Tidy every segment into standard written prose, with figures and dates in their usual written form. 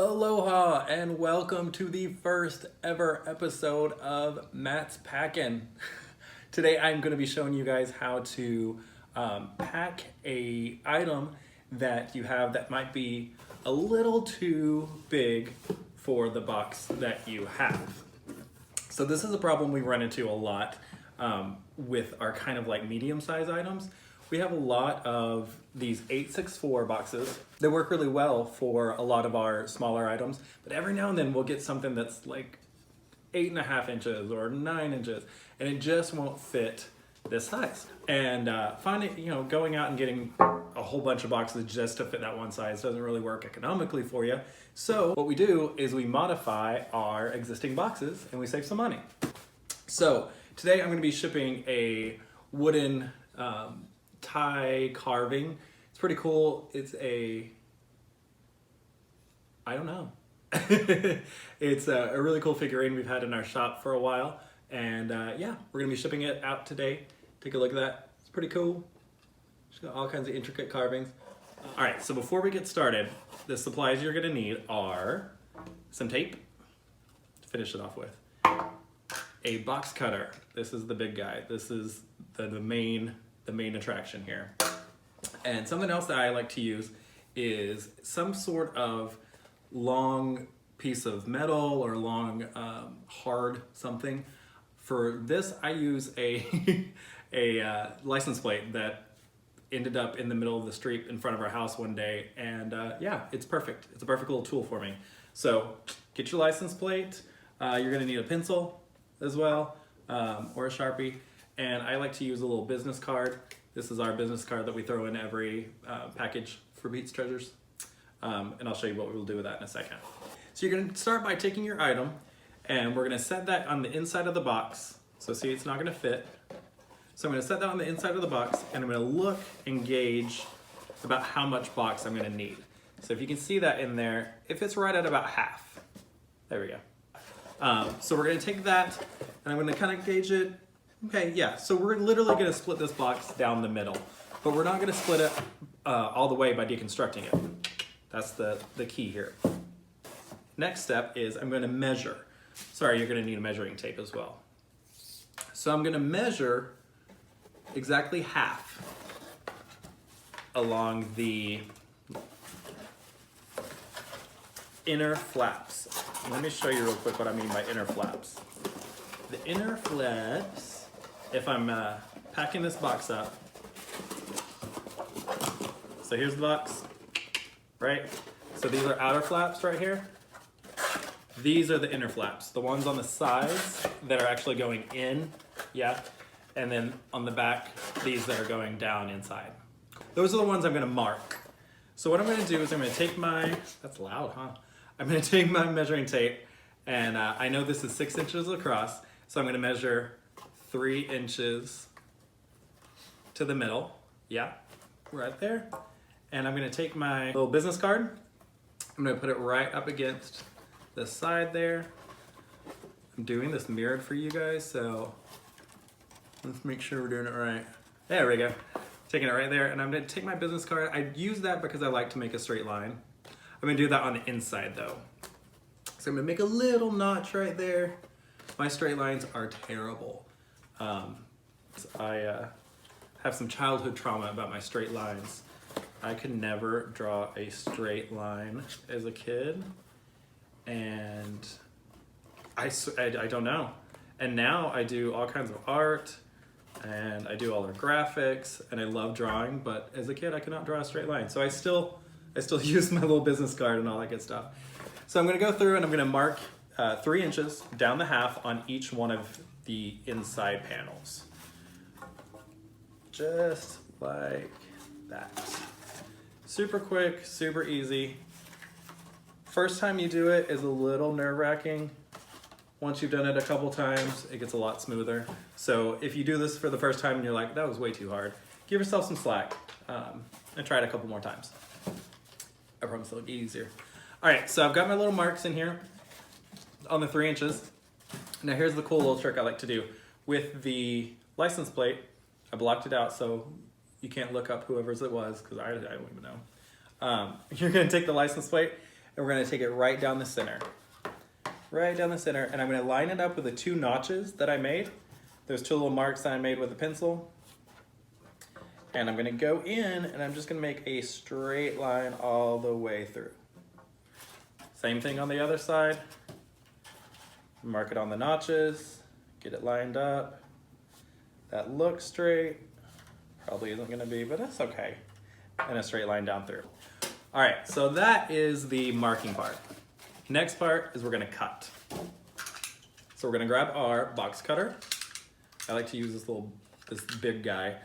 Aloha and welcome to the first ever episode of Matt's Packin. Today I'm going to be showing you guys how to pack a item that you have that might be a little too big for the box that you have. So this is a problem we run into a lot with our kind of like medium-sized items. We have a lot of these 864 boxes that work really well for a lot of our smaller items, but every now and then we'll get something that's like 8.5 inches or 9 inches, and it just won't fit this size. And going out and getting a whole bunch of boxes just to fit that one size doesn't really work economically for you. So what we do is we modify our existing boxes and we save some money. So today I'm going to be shipping a wooden tie carving. It's pretty cool. It's I don't know. It's a really cool figurine we've had in our shop for a while. And yeah, we're gonna be shipping it out today. Take a look at that. It's pretty cool. It's got all kinds of intricate carvings. All right, so before we get started, the supplies you're gonna need are some tape to finish it off with, a box cutter. This is the big guy. This is the main attraction here. And something else that I like to use is some sort of long piece of metal or long hard something. For this I use a license plate that ended up in the middle of the street in front of our house one day, and yeah, it's perfect. It's a perfect little tool for me. So get your license plate. You're gonna need a pencil as well, or a Sharpie. And I like to use a little business card. This is our business card that we throw in every package for PetesTreasures. And I'll show you what we'll do with that in a second. So you're gonna start by taking your item and we're gonna set that on the inside of the box. So see, it's not gonna fit. So I'm gonna set that on the inside of the box and I'm gonna look and gauge about how much box I'm gonna need. So if you can see that in there, if it's right at about half, there we go. So we're gonna take that and I'm gonna kind of gauge it. Okay, yeah, so we're literally gonna split this box down the middle, but we're not gonna split it all the way by deconstructing it. That's the key here. Next step is I'm gonna measure. Sorry, you're gonna need a measuring tape as well. So I'm gonna measure exactly half along the inner flaps. Let me show you real quick what I mean by inner flaps. The inner flaps, if I'm packing this box up, so here's the box, right? So these are outer flaps right here. These are the inner flaps, the ones on the sides that are actually going in, yeah? And then on the back, these that are going down inside. Those are the ones I'm gonna mark. So what I'm gonna do is I'm gonna take my, that's loud, huh? I'm gonna take my measuring tape, and I know this is 6 inches across, so I'm gonna measure 3 inches to the middle, yeah, right there. And I'm gonna take my little business card, I'm gonna put it right up against the side there. I'm doing this mirrored for you guys, so let's make sure we're doing it right. There we go. Taking it right there, and I'm gonna take my business card. I use that because I like to make a straight line. I'm gonna do that on the inside though. So I'm gonna make a little notch right there. My straight lines are terrible. I have some childhood trauma about my straight lines. I could never draw a straight line as a kid, and I don't know. And now I do all kinds of art, and I do all our graphics, and I love drawing, but as a kid I could not draw a straight line. So I still use my little business card and all that good stuff. So I'm gonna go through and I'm gonna mark 3 inches down the half on each one of the inside panels. Just like that. Super quick, super easy. First time you do it is a little nerve-wracking. Once you've done it a couple times, it gets a lot smoother. So if you do this for the first time and you're like, that was way too hard, give yourself some slack and try it a couple more times. I promise it'll get easier. All right, so I've got my little marks in here on the 3 inches. Now here's the cool little trick I like to do. With the license plate, I blocked it out so you can't look up whoever's it was, because I don't even know. You're gonna take the license plate we're gonna take it right down the center. Right down the center, and I'm gonna line it up with the 2 notches that I made. There's 2 little marks that I made with a pencil. And I'm gonna go in and I'm just gonna make a straight line all the way through. Same thing on the other side. Mark it on the notches, get it lined up. That looks straight. Probably isn't gonna be, but that's okay. And a straight line down through. All right, so that is the marking part. Next part is we're gonna cut. So we're gonna grab our box cutter. I like to use this big guy.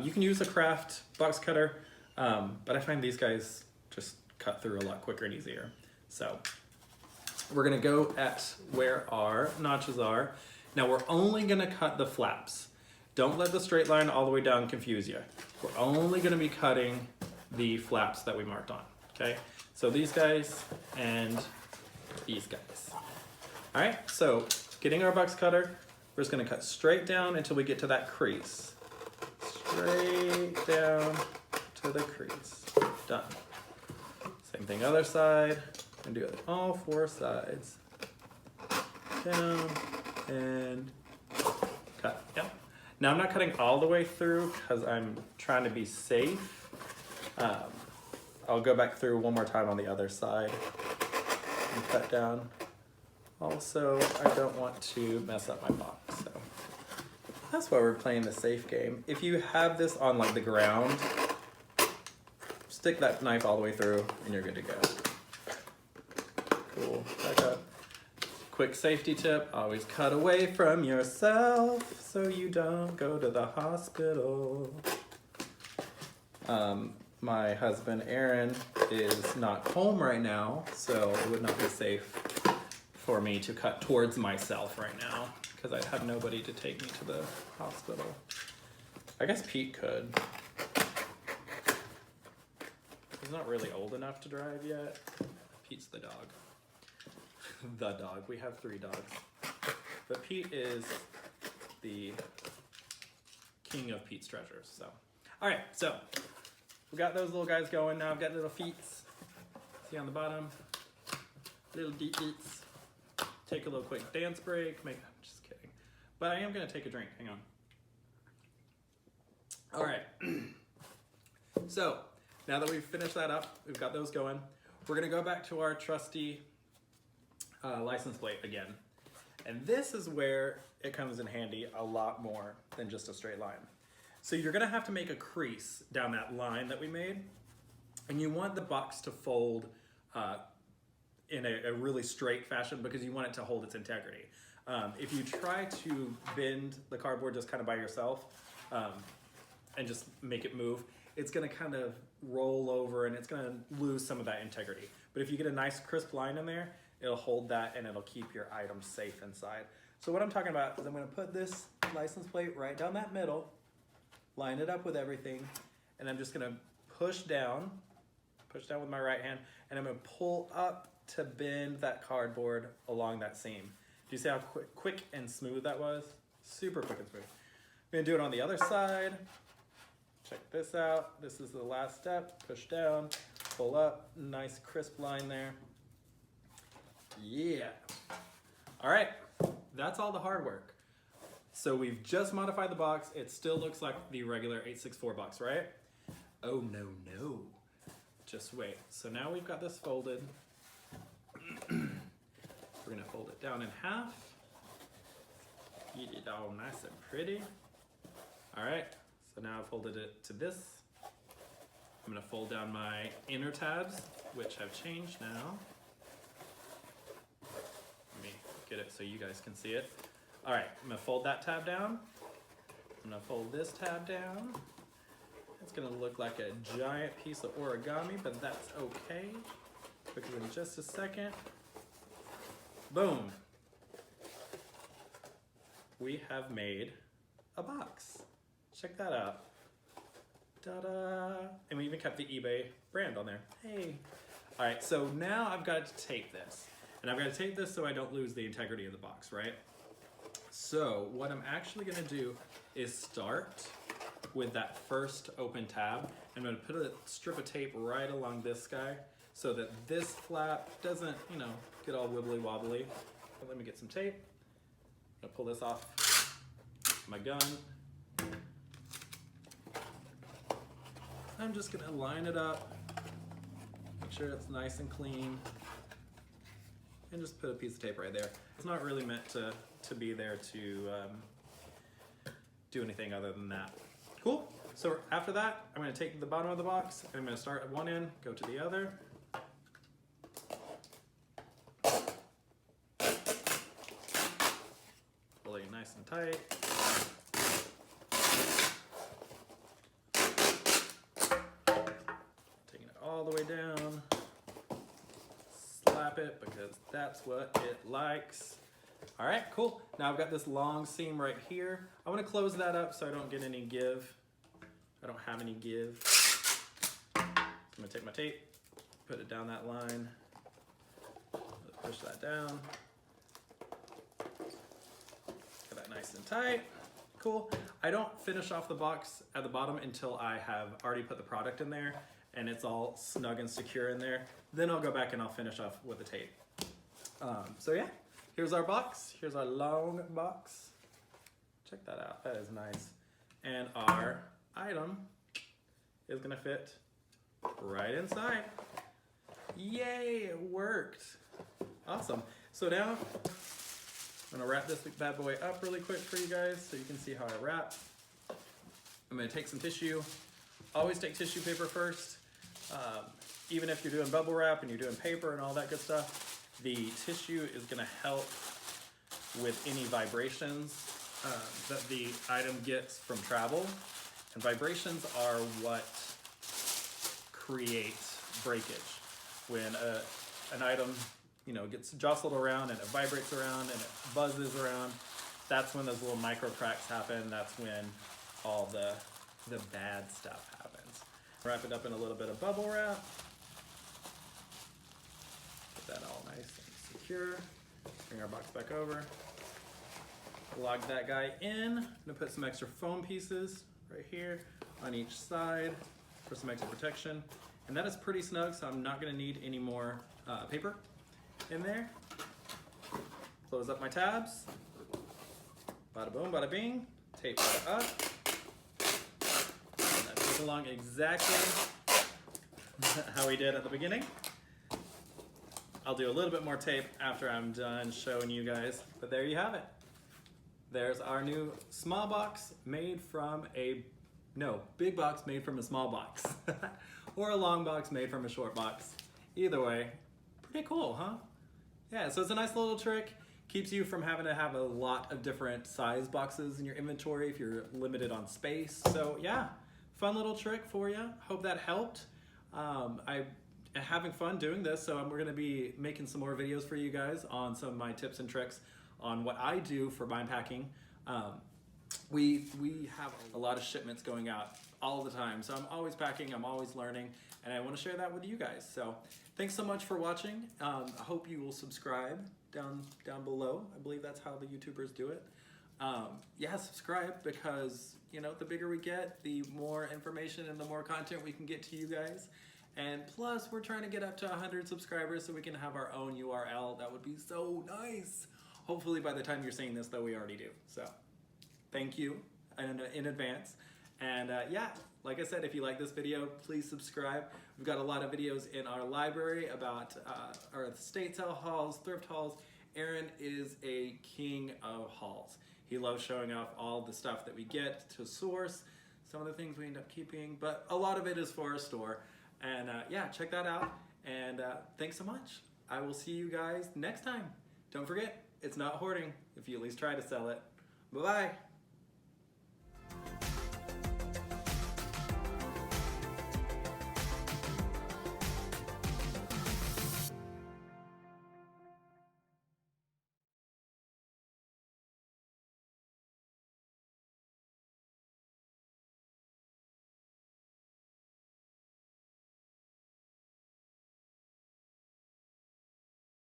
You can use a craft box cutter, but I find these guys just cut through a lot quicker and easier. So we're gonna go at where our notches are. Now we're only gonna cut the flaps. Don't let the straight line all the way down confuse you. We're only gonna be cutting the flaps that we marked on, okay? So these guys and these guys. All right, so getting our box cutter, we're just gonna cut straight down until we get to that crease. Straight down to the crease. Done. Same thing other side. And do it all 4 sides. Down and cut. Yep. Now I'm not cutting all the way through because I'm trying to be safe. I'll go back through one more time on the other side and cut down. Also, I don't want to mess up my box, so that's why we're playing the safe game. If you have this on like the ground, stick that knife all the way through and you're good to go. Cool, back up. Quick safety tip, always cut away from yourself so you don't go to the hospital. My husband Aaron is not home right now, so it would not be safe for me to cut towards myself right now because I'd have nobody to take me to the hospital. I guess Pete could. He's not really old enough to drive yet. Pete's the dog. The dog. We have 3 dogs. But Pete is the king of PetesTreasures. So, all right. So we got those little guys going. Now I've got little feet. See on the bottom, little deep feets. Take a little quick dance break. I'm just kidding. But I am gonna take a drink. Hang on. All right. So now that we've finished that up, we've got those going. We're gonna go back to our trusty license plate again. And this is where it comes in handy a lot more than just a straight line. So you're gonna have to make a crease down that line that we made, and you want the box to fold in a really straight fashion because you want it to hold its integrity. If you try to bend the cardboard just kind of by yourself and just make it move, it's gonna kind of roll over and it's gonna lose some of that integrity. But if you get a nice crisp line in there, it'll hold that and it'll keep your item safe inside. So what I'm talking about is I'm gonna put this license plate right down that middle, line it up with everything, and I'm just gonna push down with my right hand, and I'm gonna pull up to bend that cardboard along that seam. Do you see how quick and smooth that was? Super quick and smooth. I'm gonna do it on the other side. Check this out. This is the last step. Push down, pull up, nice crisp line there. Yeah. All right, that's all the hard work. So we've just modified the box. It still looks like the regular 864 box, right? Oh no, no. Just wait. So now we've got this folded. We're gonna fold it down in half. Get it all nice and pretty. All right, so now I've folded it to this. I'm gonna fold down my inner tabs, which have changed now. Let me get it so you guys can see it. All right, I'm gonna fold that tab down. I'm gonna fold this tab down. It's gonna look like a giant piece of origami, but that's okay, because in just a second, boom, we have made a box. Check that out. Ta-da! And we even kept the eBay brand on there. Hey. All right, so now I've got to tape this. And I've got to tape this so I don't lose the integrity of the box, right? So what I'm actually gonna do is start with that first open tab. I'm gonna put a strip of tape right along this guy so that this flap doesn't, you know, get all wibbly wobbly. Let me get some tape. I'm gonna pull this off my gun. I'm just gonna line it up, make sure it's nice and clean, and just put a piece of tape right there. It's not really meant to be there to do anything other than that. Cool. So after that, I'm going to take the bottom of the box, and I'm going to start at one end, go to the other. Pull it nice and tight. Taking it all the way down. Slap it because that's what it likes. All right, cool. Now I've got this long seam right here. I want to close that up so I don't get any give. I don't have any give. So I'm gonna take my tape, put it down that line, push that down. Get that nice and tight. Cool. I don't finish off the box at the bottom until I have already put the product in there and it's all snug and secure in there. Then I'll go back and I'll finish off with the tape. So yeah, here's our box. Here's our long box. Check that out. That is nice. And our item is gonna fit right inside. Yay, it worked. Awesome. So now I'm gonna wrap this bad boy up really quick for you guys so you can see how I wrap. I'm gonna take some tissue. Always take tissue paper first. Even if you're doing bubble wrap and you're doing paper and all that good stuff, the tissue is gonna help with any vibrations that the item gets from travel. And vibrations are what create breakage. When an item, you know, gets jostled around and it vibrates around and it buzzes around, that's when those little micro cracks happen. That's when all the bad stuff happens. Wrap it up in a little bit of bubble wrap. Get that all nice and secure. Bring our box back over. Log that guy in. I'm gonna put some extra foam pieces right here on each side for some extra protection. And that is pretty snug, so I'm not gonna need any more paper in there. Close up my tabs. Bada boom, bada bing. Tape that up. And that goes along exactly how we did at the beginning. I'll do a little bit more tape after I'm done showing you guys, but there you have it. There's our new small box made from big box made from a small box. Or a long box made from a short box. Either way, pretty cool, huh? Yeah, so it's a nice little trick. Keeps you from having to have a lot of different size boxes in your inventory if you're limited on space. So yeah, fun little trick for you. Hope that helped. I'm having fun doing this, so we're gonna be making some more videos for you guys on some of my tips and tricks on what I do for my packing. We have a lot of shipments going out all the time, so I'm always packing, I'm always learning, and I want to share that with you guys. So thanks so much for watching. I hope you will subscribe down below. I believe that's how the YouTubers do it. Yeah, subscribe, because you know, the bigger we get, the more information and the more content we can get to you guys. And plus, we're trying to get up to 100 subscribers so we can have our own URL. That would be so nice. Hopefully by the time you're seeing this, though, we already do. So thank you in advance. And yeah, like I said, if you like this video, please subscribe. We've got a lot of videos in our library about our estate sale hauls, thrift hauls. Aaron is a king of hauls. He loves showing off all the stuff that we get to source, some of the things we end up keeping, but a lot of it is for our store. And yeah, check that out. And thanks so much. I will see you guys next time. Don't forget, it's not hoarding if you at least try to sell it. Bye-bye.